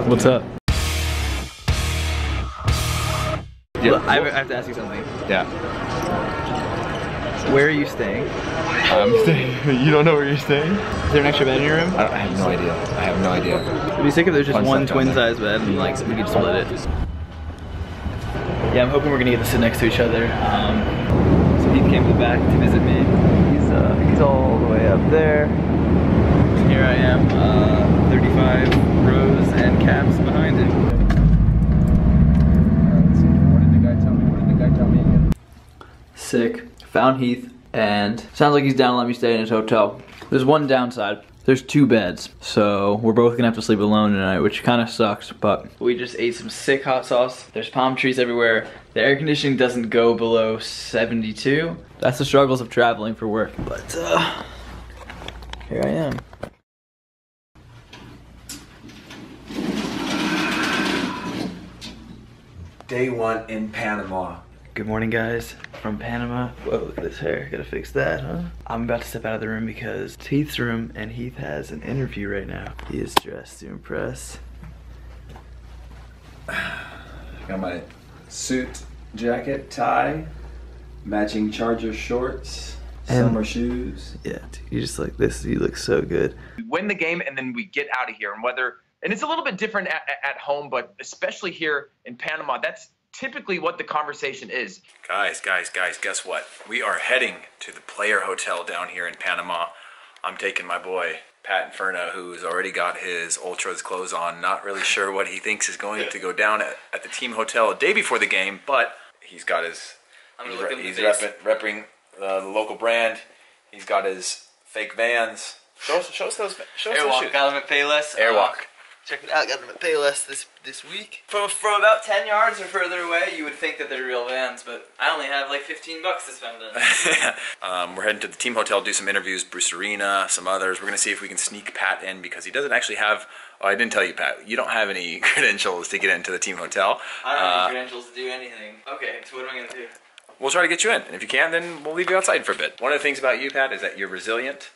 What's up? Yeah, I have to ask you something. Yeah. Where are you staying? I'm staying. You don't know where you're staying? Is there an extra bed in your room? I have no idea. I have no idea. It'd be sick if there's just one twin size bed and like we could split it. Yeah, I'm hoping we're gonna get to sit next to each other. So Heath came to the back to visit me. He's all the way up there. Here I am, 35 rows and caps behind him. What did the guy tell me again? Sick. Found Heath, and sounds like he's down to let me stay in his hotel. There's one downside. There's 2 beds, so we're both gonna have to sleep alone tonight, which kind of sucks, but we just ate some sick hot sauce. There's palm trees everywhere. The air conditioning doesn't go below 72. That's the struggles of traveling for work, but here I am. Day 1 in Panama. Good morning, guys, from Panama. Whoa, look at this hair, gotta fix that, huh? I'm about to step out of the room because it's Heath's room and Heath has an interview right now. He is dressed to impress. Got my suit, jacket, tie, matching Charger shorts, And summer shoes. Yeah, dude, you just like this, you look so good. We win the game and then we get out of here, and it's a little bit different at home, but especially here in Panama, that's typically what the conversation is. Guys, guess what? We are heading to the player hotel down here in Panama. I'm taking my boy, Pat Infurna, who's already got his Ultras clothes on. Not really sure what he thinks is going to go down at the team hotel a day before the game, but he's got his, he's repping the local brand. He's got his fake Vans. Show us those shoes. Airwalk, got them at Payless. Airwalk. Check it out, got them at Payless this week. From about 10 yards or further away, you would think that they're real Vans, but I only have like 15 bucks to spend on them. We're heading to the team hotel, do some interviews, Bruce Arena, some others. We're gonna see if we can sneak Pat in because he doesn't actually have, oh, I didn't tell you, Pat, you don't have any credentials to get into the team hotel. I don't have any credentials to do anything. Okay, so what am I gonna do? We'll try to get you in, and if you can, then we'll leave you outside for a bit. One of the things about you, Pat, is that you're resilient.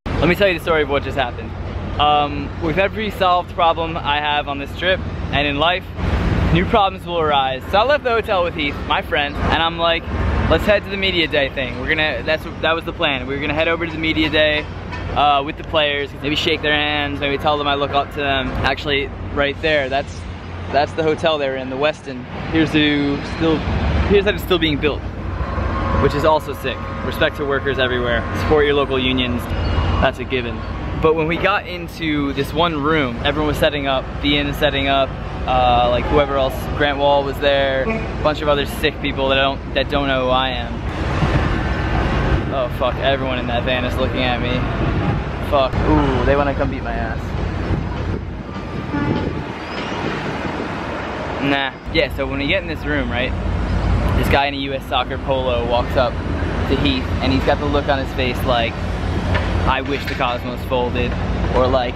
Let me tell you the story of what just happened. With every solved problem I have on this trip and in life, new problems will arise. So I left the hotel with Heath, my friend, and I'm like, let's head to the media day thing. That was the plan. We were gonna head over to the media day with the players, maybe shake their hands, maybe tell them I look up to them. Actually, right there, that's the hotel they were in, the Westin. Here's that it's still being built, which is also sick. Respect to workers everywhere. Support your local unions. That's a given. But when we got into this one room, everyone was setting up, the inn setting up, like whoever else, Grant Wall was there, a bunch of other sick people that don't know who I am. Oh fuck, everyone in that van is looking at me. Fuck, ooh, they wanna come beat my ass. Nah. Yeah, so when we get in this room, right, this guy in a US soccer polo walks up to Heath and he's got the look on his face like, I wish the cosmos folded, or like,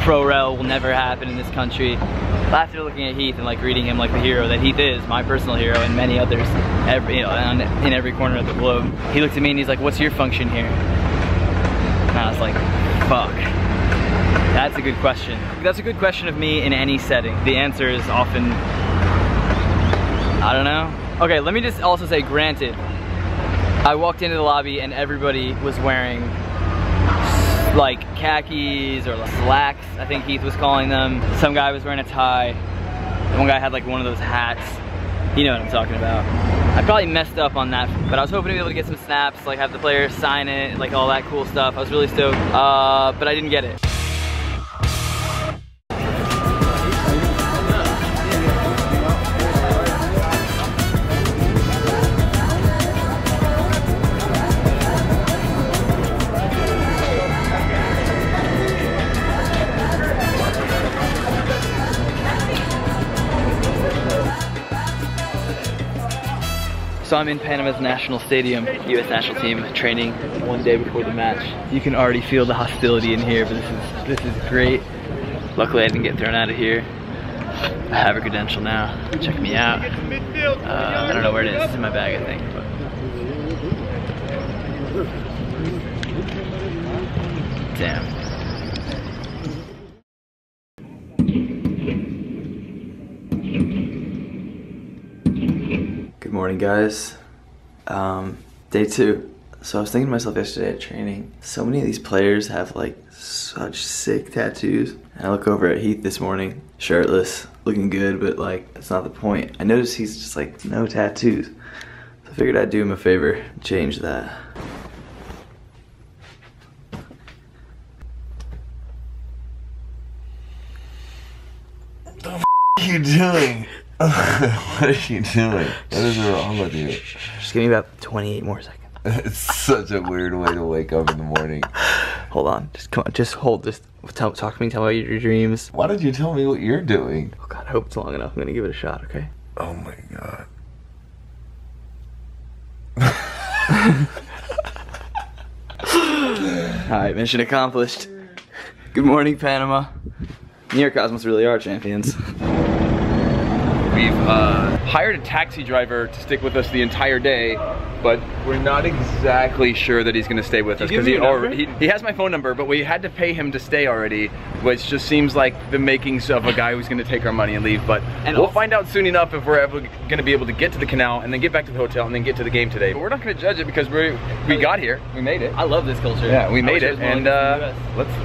pro-rel will never happen in this country. After looking at Heath and like reading him like the hero that Heath is, my personal hero and many others, in every corner of the globe, he looked at me and he's like, what's your function here? And I was like, fuck. That's a good question. That's a good question of me in any setting. The answer is often, I don't know. Okay, let me just also say, granted, I walked into the lobby and everybody was wearing like khakis or like slacks, I think Heath was calling them. Some guy was wearing a tie. One guy had like one of those hats. You know what I'm talking about. I probably messed up on that, but I was hoping to be able to get some snaps, like have the players sign it, like all that cool stuff. I was really stoked, but I didn't get it. So I'm in Panama's national stadium, US national team training one day before the match. You can already feel the hostility in here, but this is great. Luckily I didn't get thrown out of here. I have a credential now. Check me out. I don't know where it is. It's in my bag, I think. But damn. guys. Day 2. So I was thinking to myself yesterday at training, so many of these players have like such sick tattoos. And I look over at Heath this morning, shirtless, looking good, but like that's not the point. I noticed he's just like no tattoos. So I figured I'd do him a favor and change that. What are you doing? What are you doing? What is wrong with you? Just give me about 28 more seconds. It's such a weird way to wake up in the morning. Hold on, just come on, just hold, just talk to me, tell me about your dreams. Why don't you tell me what you're doing? Oh God, I hope it's long enough. I'm gonna give it a shot, okay? Oh my God. Alright, mission accomplished. Good morning, Panama. New York Cosmos really are champions. We've hired a taxi driver to stick with us the entire day, but we're not exactly sure that he's going to stay with us because he has my phone number, but we had to pay him to stay already, which just seems like the makings of a guy who's going to take our money and leave. But we'll find out soon enough if we're ever going to be able to get to the canal and then get back to the hotel and then get to the game today. But we're not going to judge it because we got here, we made it. I love this culture. Yeah, we made it, and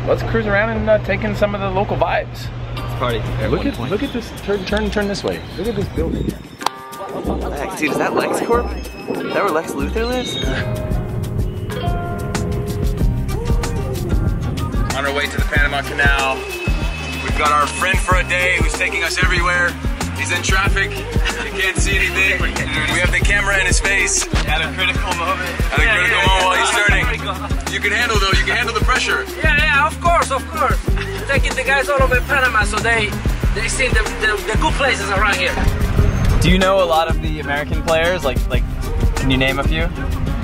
let's cruise around and take in some of the local vibes. Party. Yeah, look at this. Turn this way. Look at this building. Lex, dude, is that LexCorp? Is that where Lex Luthor lives? On our way to the Panama Canal, we've got our friend for a day who's taking us everywhere. He's in traffic. You can't see anything. We have the camera in his face. At a critical moment. At a critical moment while he's turning. You can handle the pressure. Yeah, of course. Taking the guys all over Panama so they see the good places around here. Do you know a lot of the American players? Like, can you name a few?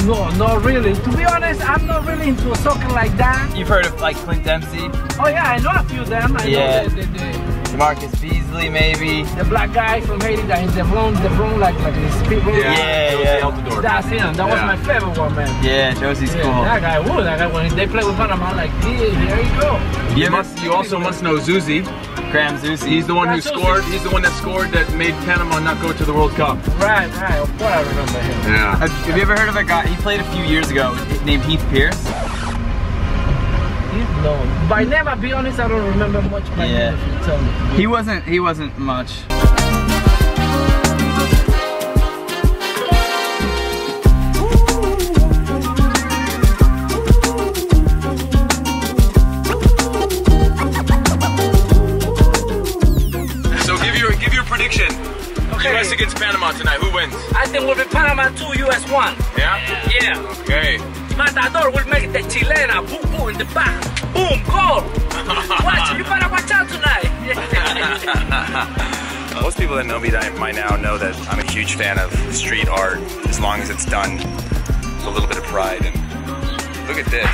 No, not really. To be honest, I'm not really into soccer like that. You've heard of like Clint Dempsey? Oh yeah, I know a few of them. I know the Marcus Beasley, maybe. The black guy from Haiti that is the blonde like his speed blonde. Yeah. That's him. That was my favorite one, man. Yeah, Josie's cool. That guy when they play with Panama, I'm like, here you go. You also must know Zuzi. Graham Zusi. He's the one who scored. He's the one that scored that made Panama not go to the World Cup. Right. Of course I remember him. Yeah. Have you ever heard of a guy? He played a few years ago named Heath Pearce. No. By name, I'll be honest, I don't remember much by name if you tell me. He wasn't much. So give your prediction. Okay. US against Panama tonight. Who wins? I think we'll be Panama 2, US 1. Yeah? Yeah. Okay. Matador will make the Chilena, boom, in the back. Boom, goal. Watch, you better watch out tonight. Most people that know me by now know that I'm a huge fan of street art, as long as it's done with a little bit of pride. And look at this.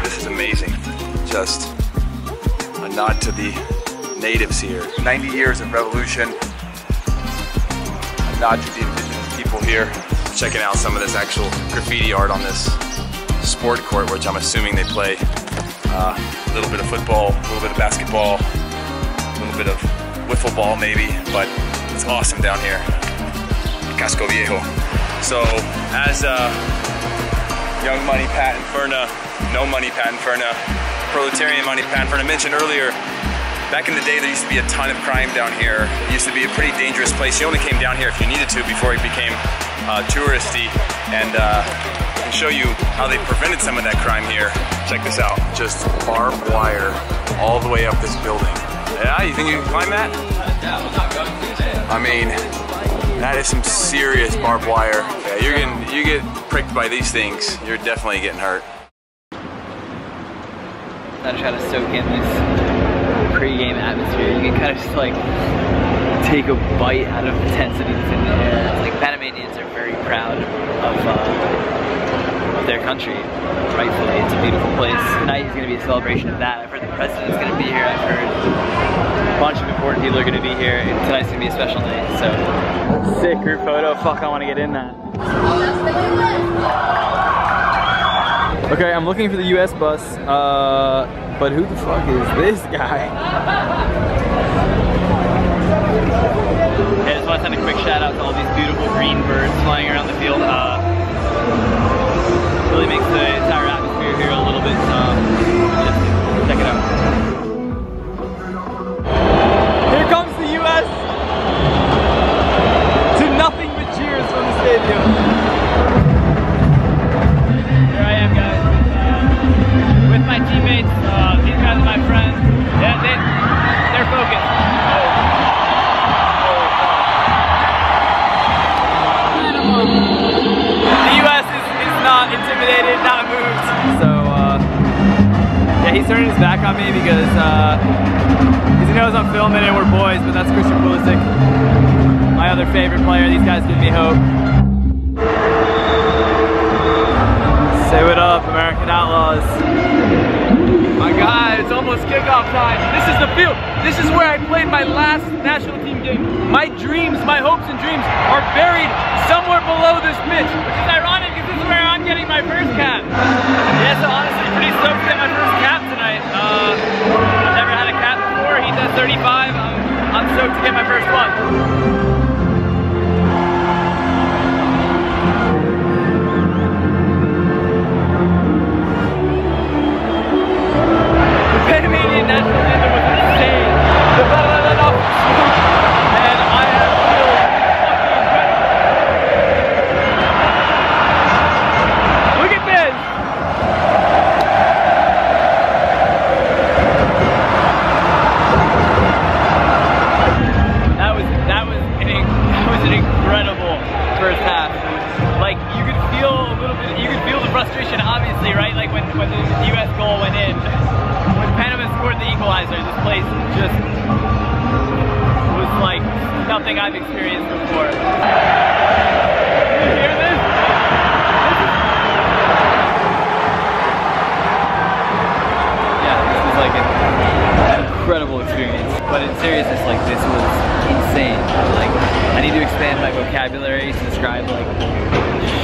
This is amazing. Just a nod to the natives here. 90 years of revolution. A nod to the indigenous people here. Checking out some of this actual graffiti art on this sport court, which I'm assuming they play a little bit of football, a little bit of basketball, a little bit of wiffle ball maybe, but it's awesome down here. Casco Viejo. So as young money Pat Infurna, no money Pat Infurna, proletarian money Pat Infurna mentioned earlier, back in the day there used to be a ton of crime down here. It used to be a pretty dangerous place. You only came down here if you needed to before it became touristy, and I can show you how they prevented some of that crime here. Check this out. Just barbed wire all the way up this building. Yeah, you think you can climb that? I mean, that is some serious barbed wire. Yeah, you get pricked by these things, you're definitely getting hurt. I try to soak in this pre-game atmosphere. You can kind of just like take a bite out of the intensity that's in the air. Like Panamanians are very proud of their country, rightfully. It's a beautiful place. Tonight is going to be a celebration of that. I've heard the president's going to be here. I've heard a bunch of important people are going to be here. And tonight's going to be a special night. So, sick group photo. Fuck, I want to get in that. Okay, I'm looking for the US bus, but who the fuck is this guy? Okay, I just want to send a quick quick shout out to all these beautiful green birds flying around the field. Really makes the entire atmosphere here a little bit majestic. Check it out. Here comes the US to nothing but cheers from the stadium. Here I am, guys, with my teammates. These guys are my friends. Yeah, they're focused. The US is not intimidated, not moved. So, yeah, he's turning his back on me because he knows I'm filming and we're boys, but that's Christian Pulisic, my other favorite player. These guys give me hope. Say what up, American Outlaws. My God, it's almost kickoff time. This is the field. This is where I played my last national team game. My dreams, my hopes and dreams are buried somewhere below this pitch, which is ironic because this is where I'm getting my first cap. Yeah, so honestly, pretty stoked to get my first cap tonight. I've never had a cap before. He's at 35. I'm stoked to get my first one. Panamanian national anthem was insane. The and I feel fucking incredible. Look at this. That was an incredible first half. Like you could feel a little bit. You could feel the frustration, obviously, right? Like when the U.S. goal went in. When Panama scored the equalizer, this place just was like nothing I've experienced before. You hear this? Yeah, this was like an incredible experience. But in seriousness, like this was insane. Like I need to expand my vocabulary to describe like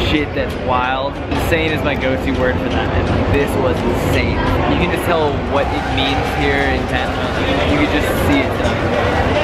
shit that's wild. Insane is my go-to word for that, and like, this was insane. You can just tell what it means here in Panama. You can just see it tonight.